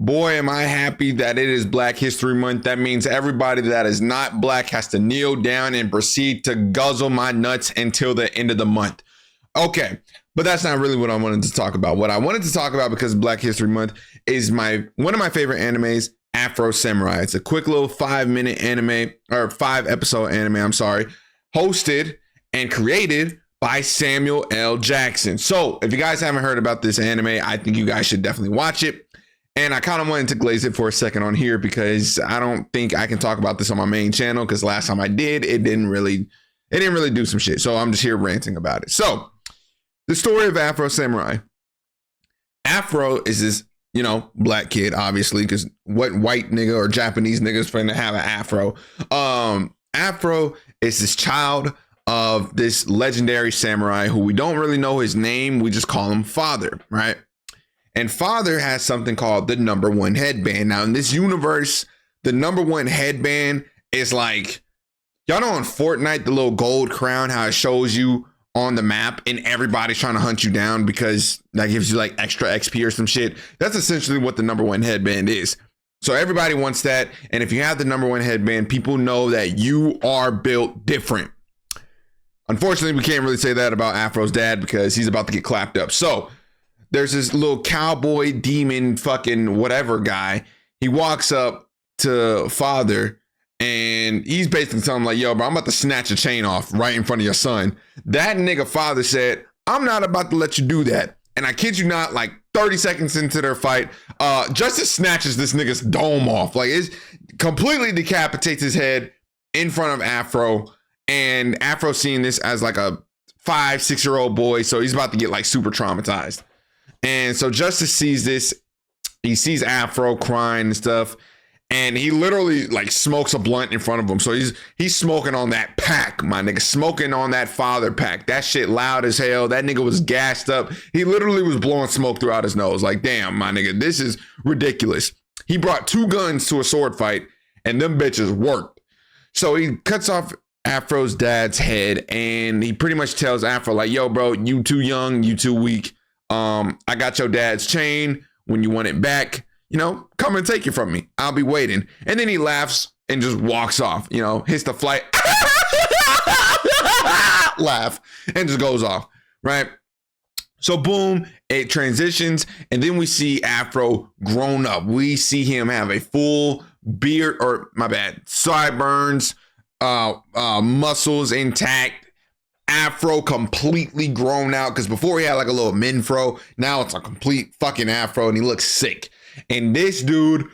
Boy, am I happy that it is Black History Month. That means everybody that is not black has to kneel down and proceed to guzzle my nuts until the end of the month. Okay, but that's not really what I wanted to talk about. What I wanted to talk about, because Black History Month, is one of my favorite animes, Afro Samurai. It's a quick little 5-minute anime, or 5-episode anime, I'm sorry, hosted and created by Samuel L. Jackson. So if you guys haven't heard about this anime, I think you guys should definitely watch it. And I kind of wanted to glaze it for a second on here because I don't think I can talk about this on my main channel, because last time I did, it didn't really do some shit. So I'm just here ranting about it. So the story of Afro Samurai. Afro is this, black kid, obviously, because what white nigga or Japanese nigga is going to have an afro? Afro is this child of this legendary samurai who we don't really know his name. We just call him Father, right? And Father has something called the #1 headband. Now, in this universe, the #1 headband is like, y'all know on Fortnite, the little gold crown, how it shows you on the map and everybody's trying to hunt you down because that gives you like extra XP or some shit. That's essentially what the #1 headband is. So everybody wants that. And if you have the #1 headband, people know that you are built different. Unfortunately, we can't really say that about Afro's dad because he's about to get clapped up. So there's this little cowboy demon fucking whatever guy. He walks up to Father and he's basically telling him like, yo, bro, I'm about to snatch a chain off right in front of your son. That nigga Father said, I'm not about to let you do that. And I kid you not, like 30 seconds into their fight, Justice snatches this nigga's dome off. Like, it completely decapitates his head in front of Afro. And Afro seeing this as like a 5-6-year-old boy. So he's about to get like super traumatized. And so Justice sees this, he sees Afro crying and stuff, and he literally like smokes a blunt in front of him. So he's smoking on that pack, my nigga, smoking on that Father pack. That shit loud as hell. That nigga was gassed up. He literally was blowing smoke throughout his nose. Like, damn, my nigga, this is ridiculous. He brought 2 guns to a sword fight, and them bitches worked. So he cuts off Afro's dad's head, and he pretty much tells Afro like, yo, bro, you too young, you too weak. I got your dad's chain. When you want it back, come and take it from me. I'll be waiting. And then he laughs and just walks off, hits the flight, laugh, and just goes off, right? So boom, it transitions. And then we see Afro grown up. We see him have a full beard, or my bad, sideburns, muscles intact. Afro completely grown out, because before he had like a little minfro, now it's a complete fucking afro, and he looks sick. And this dude,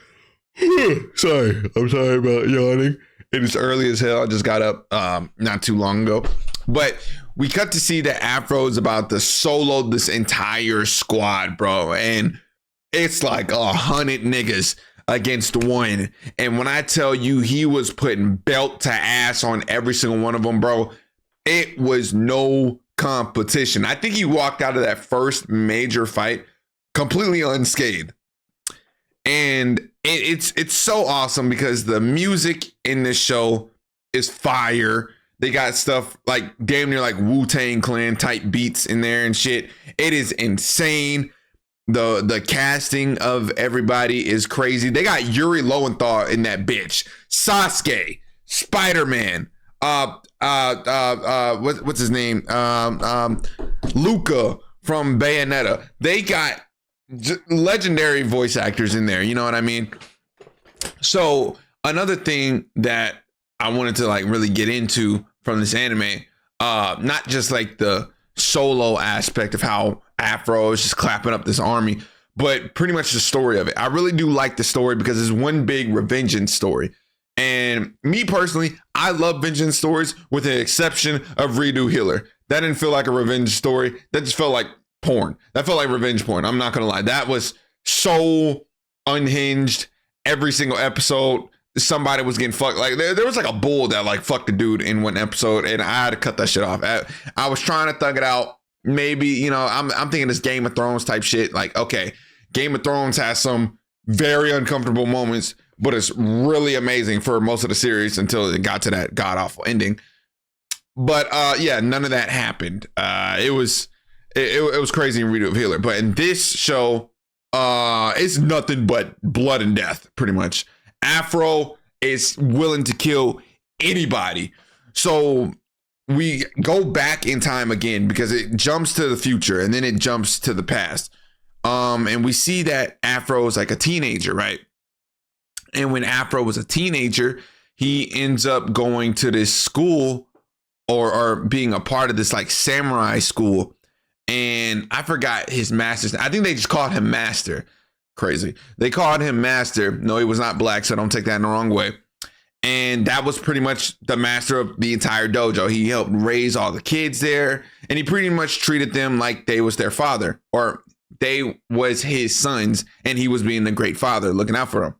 I'm sorry about yawning. It is early as hell. I just got up not too long ago. But we cut to see that Afro is about to solo this entire squad, bro. And it's like 100 niggas against 1. And when I tell you he was putting belt to ass on every single one of them, bro, it was no competition. I think he walked out of that first major fight completely unscathed. And it's so awesome because the music in this show is fire. They got stuff like damn near like Wu-Tang Clan type beats in there and shit. It is insane. The casting of everybody is crazy. They got Yuri Lowenthal in that bitch. Sasuke, Spider-Man, what's his name? Luca from Bayonetta. They got legendary voice actors in there. You know what I mean? So another thing that I wanted to like really get into from this anime, not just like the solo aspect of how Afro is just clapping up this army, but pretty much the story of it. I really do like the story because it's one big revengeance story. And me personally, I love vengeance stories with the exception of Redo Healer. That didn't feel like a revenge story. That just felt like porn. That felt like revenge porn. I'm not going to lie. That was so unhinged. Every single episode, somebody was getting fucked. Like there was like a bull that like fucked a dude in one episode, and I had to cut that shit off. I was trying to thug it out. Maybe, I'm thinking this Game of Thrones type shit. Like, okay, Game of Thrones has some very uncomfortable moments, but it's really amazing for most of the series until it got to that god awful ending. But yeah, none of that happened. It was crazy in Redo of Healer. But in this show, it's nothing but blood and death, pretty much. Afro is willing to kill anybody. So we go back in time again because it jumps to the future and then it jumps to the past. And we see that Afro is like a teenager, right? And when Afro was a teenager, he ends up going to this school or being a part of this like samurai school. And I forgot his master's. I think they just called him Master. Crazy. They called him Master. No, he was not black, so don't take that in the wrong way. And that was pretty much the master of the entire dojo. He helped raise all the kids there, and he pretty much treated them like they was their father, or they was his sons, and he was being the great father, looking out for them.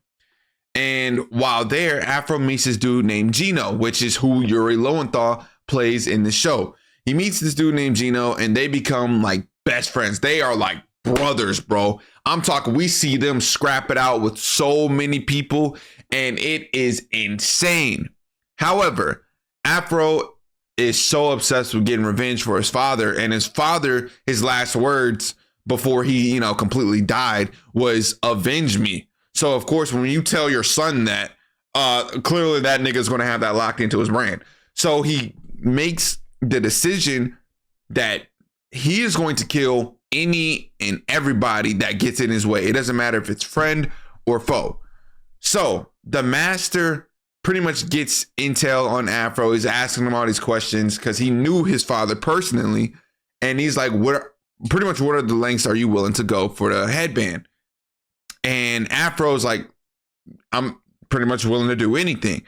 And while there, Afro meets this dude named Gino, which is who Yuri Lowenthal plays in the show. He meets this dude named Gino, and they become like best friends. They are like brothers, bro. I'm talking, we see them scrap it out with so many people, and it is insane. However, Afro is so obsessed with getting revenge for his father, and his father, his last words before he, completely died was avenge me. So of course, when you tell your son that, clearly that nigga's going to have that locked into his brain. So he makes the decision that he is going to kill any and everybody that gets in his way. It doesn't matter if it's friend or foe. So the master pretty much gets intel on Afro. He's asking him all these questions because he knew his father personally. And he's like, what are the lengths are you willing to go for the headband? And Afro's like, I'm pretty much willing to do anything.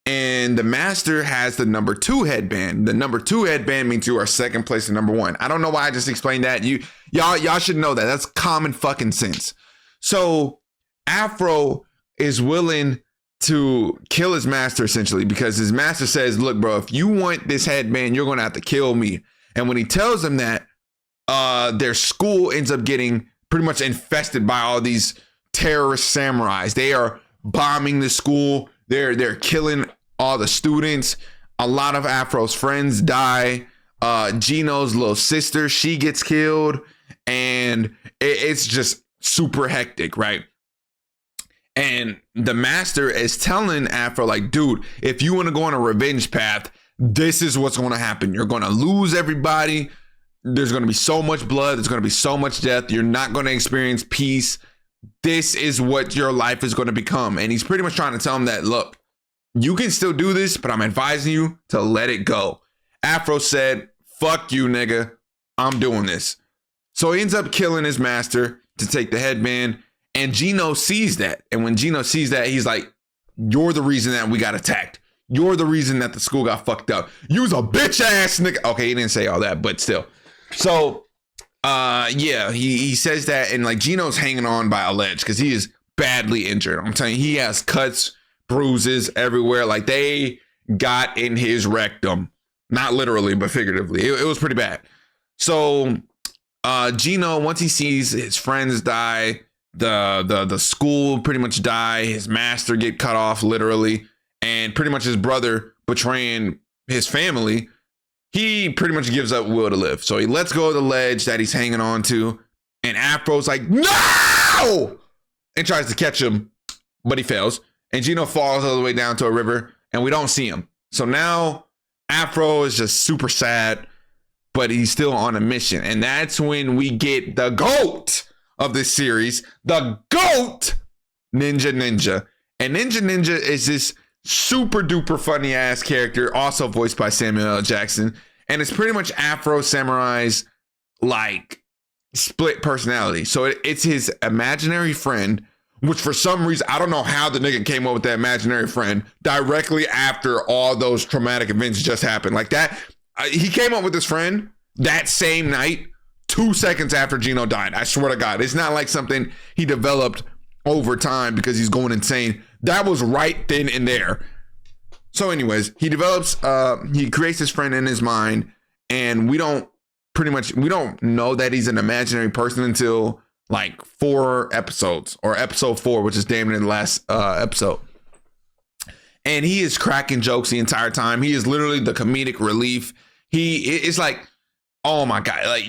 And the master has the number 2 headband. The number 2 headband means you are second place to number 1. I don't know why I just explained that. Y'all should know that. That's common fucking sense. So Afro is willing to kill his master essentially because his master says, look, bro, if you want this headband, you're going to have to kill me. And when he tells him that, their school ends up getting pretty much infested by all these terrorist samurais. They are bombing the school. They're killing all the students. A lot of Afro's friends die. Gino's little sister, she gets killed. And it's just super hectic, right? And the master is telling Afro, like, dude, if you want to go on a revenge path, this is what's going to happen. You're going to lose everybody. There's going to be so much blood. There's going to be so much death. You're not going to experience peace. This is what your life is going to become. And he's pretty much trying to tell him that, look, you can still do this, but I'm advising you to let it go. Afro said, fuck you, nigga. I'm doing this. So he ends up killing his master to take the headband. And Gino sees that. And when Gino sees that, he's like, you're the reason that we got attacked. You're the reason that the school got fucked up. You's a bitch ass nigga. Okay, he didn't say all that, but still. So, yeah, he says that. And like Gino's hanging on by a ledge because he is badly injured. I'm telling you, he has cuts, bruises everywhere. Like they got in his rectum. Not literally, but figuratively. It was pretty bad. So Gino, once he sees his friends die, the school pretty much die, his master get cut off literally, and pretty much his brother betraying his family, he pretty much gives up will to live. So he lets go of the ledge that he's hanging on to, and Afro's like, no! And tries to catch him, but he fails. And Gino falls all the way down to a river, and we don't see him. So now Afro is just super sad, but he's still on a mission. And that's when we get the GOAT of this series, the GOAT, Ninja. And Ninja is this super duper funny ass character, also voiced by Samuel L. Jackson. And it's pretty much Afro Samurai's like split personality. So it's his imaginary friend, which for some reason, I don't know how the nigga came up with that imaginary friend directly after all those traumatic events just happened. Like that, he came up with this friend that same night, 2 seconds after Gino died. I swear to God, it's not like something he developed over time because he's going insane. That was right then and there. So anyways, he creates this friend in his mind, and we don't know that he's an imaginary person until like 4 episodes, or episode 4, which is damn near the last episode. And he is cracking jokes the entire time. He is literally the comedic relief. It's like, oh my God, like,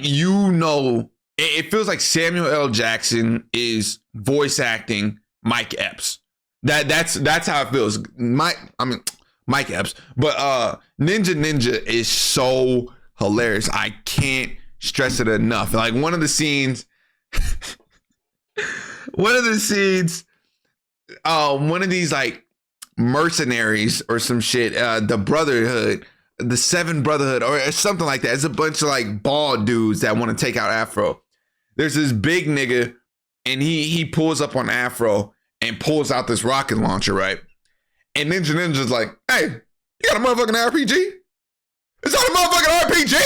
it feels like Samuel L. Jackson is voice acting Mike Epps. That's how it feels. Mike Epps, but Ninja is so hilarious. I can't stress it enough. Like one of the scenes, one of these like mercenaries or some shit, the Brotherhood, the Seven Brotherhood, or something like that. It's a bunch of like bald dudes that want to take out Afro. There's this big nigga, and he pulls up on Afro and pulls out this rocket launcher, right? And Ninja's like, hey, you got a motherfucking RPG? Is that a motherfucking RPG?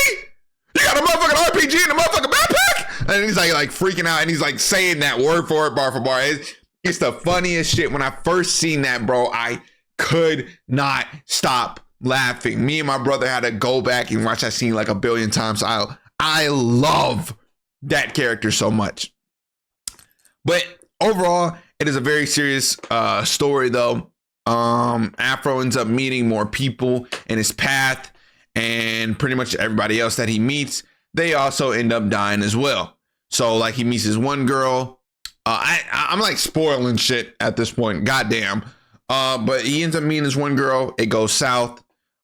You got a motherfucking RPG in the motherfucking backpack? And he's like freaking out, and he's like saying that word for it, bar for bar. It's the funniest shit. When I first seen that, bro, I could not stop laughing. Me and my brother had to go back and watch that scene like a billion times. I love that character so much. But overall, it is a very serious story, though. Afro ends up meeting more people in his path, and pretty much everybody else that he meets, they also end up dying as well. So like he meets his one girl. I'm like spoiling shit at this point. Goddamn. But he ends up meeting this one girl. It goes south.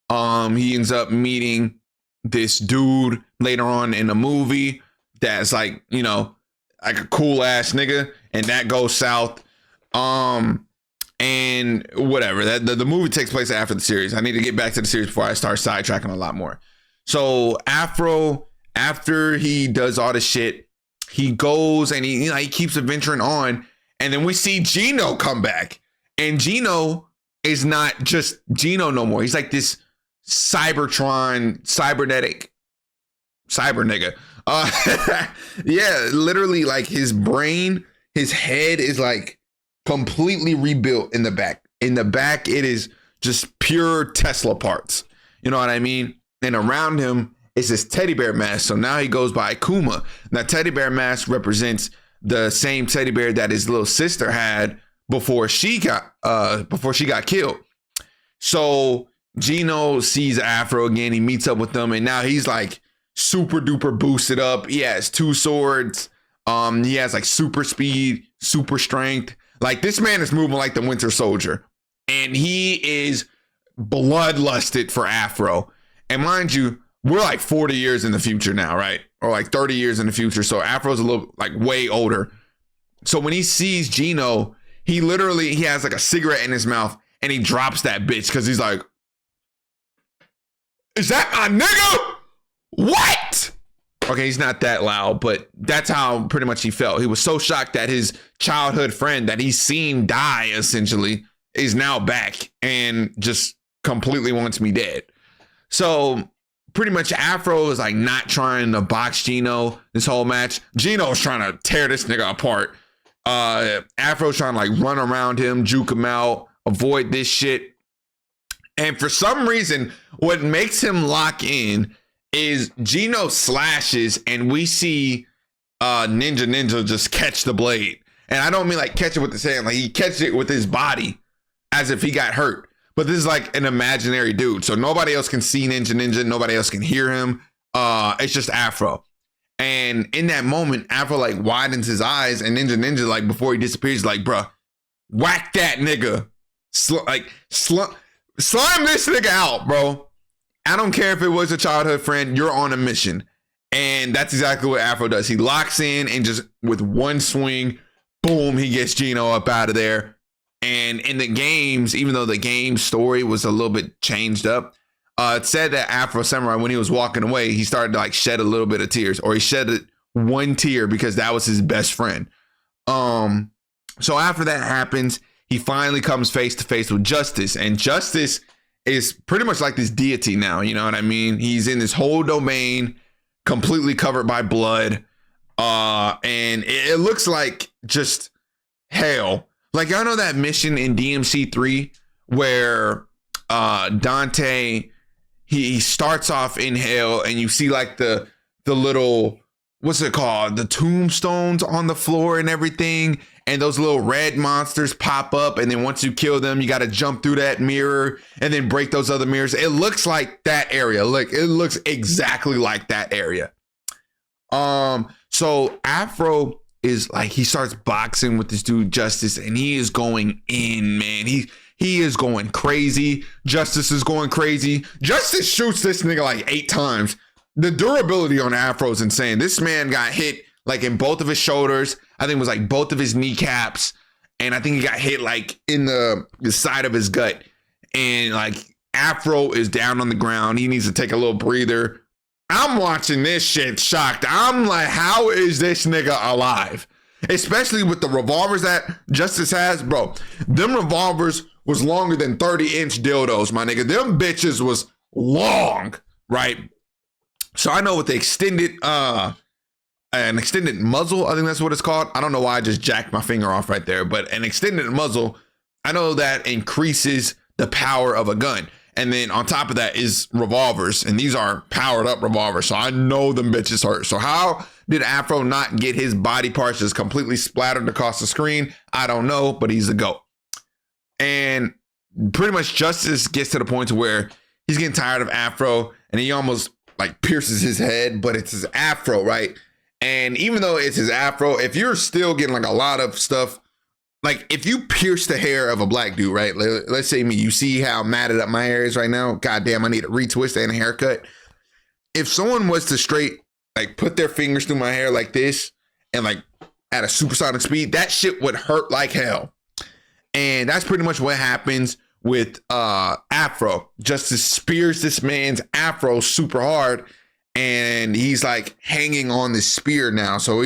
He ends up meeting this dude later on in the movie that's like, you know, like a cool ass nigga, and that goes south. And whatever, that the movie takes place after the series. I need to get back to the series before I start sidetracking a lot more. So Afro, after he does all this shit, he goes and he keeps adventuring on, and then we see Gino come back, and Gino is not just Gino no more. He's like this cybernetic cyber nigga. Yeah, literally, like his brain, his head is like completely rebuilt in the back. In the back, it is just pure Tesla parts. You know what I mean? And around him is this teddy bear mask. So now he goes by Kuma. Now, teddy bear mask represents the same teddy bear that his little sister had before she got killed. So Gino sees Afro again. He meets up with them, and now he's like super duper boosted up. He has 2 swords. He has like super speed, super strength. Like this man is moving like the Winter Soldier, and he is bloodlusted for Afro. And mind you, we're like 40 years in the future now, right? Or like 30 years in the future. So Afro's a little like way older. So when he sees Gino, he has like a cigarette in his mouth, and he drops that bitch because he's like, is that my nigga? What? Okay, he's not that loud, but that's how pretty much he felt. He was so shocked that his childhood friend that he's seen die essentially is now back and just completely wants me dead. So pretty much Afro is like not trying to box Gino this whole match. Gino's trying to tear this nigga apart. Afro's trying to like run around him, juke him out, avoid this shit. And for some reason, what makes him lock in is Gino slashes, and we see Ninja just catch the blade. And I don't mean like catch it with his hand, like he catches it with his body as if he got hurt. But this is like an imaginary dude, so nobody else can see Ninja, nobody else can hear him. It's just Afro. And in that moment, Afro like widens his eyes, and Ninja like before he disappears, like, bruh, whack that nigga. Slime this nigga out, bro. I don't care if it was a childhood friend, you're on a mission. And that's exactly what Afro does. He locks in, and just with one swing, boom, he gets Gino up out of there. And in the games, even though the game story was a little bit changed up, it said that Afro Samurai, when he was walking away, he started to like shed a little bit of tears, or he shed one tear because that was his best friend. So after that happens, he finally comes face to face with Justice, and Justice is pretty much like this deity now. You know what I mean? He's in this whole domain, completely covered by blood. And it looks like just hell. Like, y'all know that mission in DMC 3 where Dante, he starts off in hell, and you see like the little, what's it called? The tombstones on the floor and everything. And those little red monsters pop up, and then once you kill them, you got to jump through that mirror and then break those other mirrors. It looks like that area. Like, it looks exactly like that area. So So Afro is like, he starts boxing with this dude Justice, and he is going in, man. He is going crazy. Justice is going crazy. Justice shoots this nigga like 8 times. The durability on Afro is insane. This man got hit like in both of his shoulders. I think it was like both of his kneecaps. And I think he got hit like in the side of his gut. And like Afro is down on the ground. He needs to take a little breather. I'm watching this shit shocked. I'm like, how is this nigga alive? Especially with the revolvers that Justice has, bro. Them revolvers was longer than 30-inch dildos, my nigga. Them bitches was long, right? So I know with the extended, an extended muzzle, I think that's what it's called. I don't know why I just jacked my finger off right there, but an extended muzzle, I know that increases the power of a gun. And then on top of that is revolvers, and these are powered up revolvers. So I know them bitches hurt. So how did Afro not get his body parts just completely splattered across the screen? I don't know, but he's the GOAT. And pretty much Justice gets to the point to where he's getting tired of Afro, and he almost like pierces his head, but it's his Afro, right? And even though it's his Afro, if you're still getting like a lot of stuff, like if you pierce the hair of a black dude, right? Let's say me, you see how matted up my hair is right now. God damn, I need a retwist and a haircut. If someone was to straight like put their fingers through my hair like this and like at a supersonic speed, that shit would hurt like hell. And that's pretty much what happens with Afro. Justice spears this man's Afro super hard, and he's like hanging on this spear now. So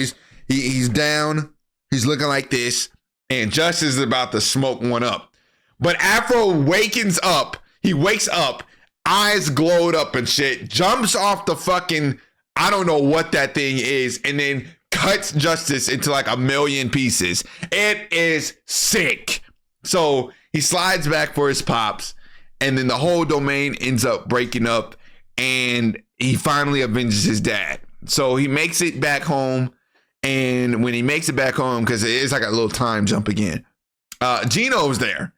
he's down, he's looking like this, and Justice is about to smoke one up. But Afro wakens up, he wakes up, eyes glowed up and shit, jumps off the fucking, I don't know what that thing is, and then cuts Justice into like a million pieces. It is sick. So he slides back for his pops, and then the whole domain ends up breaking up, and he finally avenges his dad. So he makes it back home, and when he makes it back home, because it is like a little time jump again, Gino's there,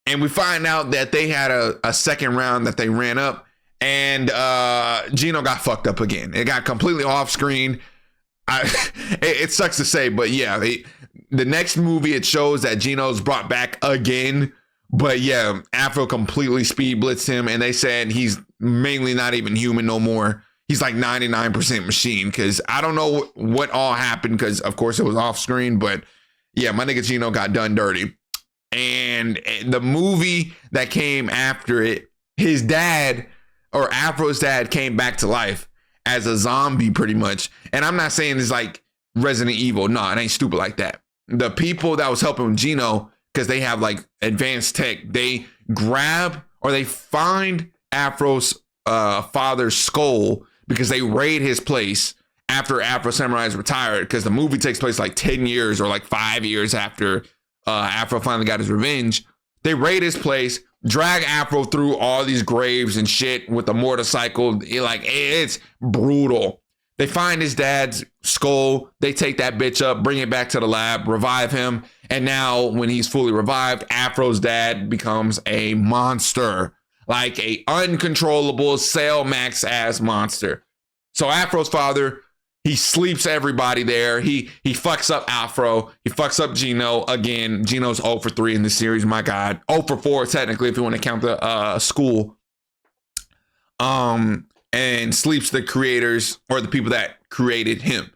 and we find out that they had a second round that they ran up, and Gino got fucked up again. It got completely off screen. It sucks to say, but yeah, the next movie, it shows that Gino's brought back again. But yeah, Afro completely speed blitzed him, and they said he's mainly not even human no more. He's like 99% machine, because I don't know what all happened, because of course it was off screen. But yeah, my nigga Gino got done dirty. And the movie that came after it, his dad, or Afro's dad, came back to life as a zombie pretty much. And I'm not saying it's like Resident Evil. No, it ain't stupid like that. The people that was helping Gino, because they have like advanced tech, they grab or they find Afro's father's skull, because they raid his place after Afro Samurai is retired, because the movie takes place like 10 years or like 5 years after Afro finally got his revenge. They raid his place, drag Afro through all these graves and shit with a motorcycle. It's brutal. They find his dad's skull. They take that bitch up, bring it back to the lab, revive him. And now when he's fully revived, Afro's dad becomes a monster, like a uncontrollable Cell Max ass monster. So Afro's father, he sleeps everybody there. He fucks up Afro. He fucks up Gino again. Gino's 0 for 3 in this series. My God, 0 for 4 technically if you want to count the school. And sleeps the creators or the people that created him.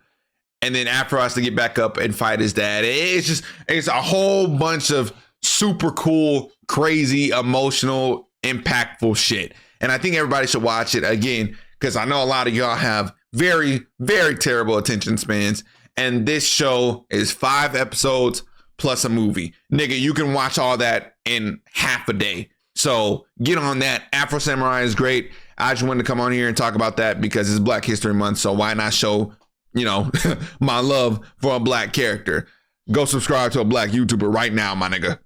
And then Afro has to get back up and fight his dad. It's a whole bunch of super cool, crazy, emotional, impactful shit. And I think everybody should watch it again, because I know a lot of y'all have very, very terrible attention spans. And this show is 5 episodes plus a movie. Nigga, you can watch all that in half a day. So get on that. Afro Samurai is great. I just wanted to come on here and talk about that because it's Black History Month. So why not show, my love for a black character? Go subscribe to a black YouTuber right now, my nigga.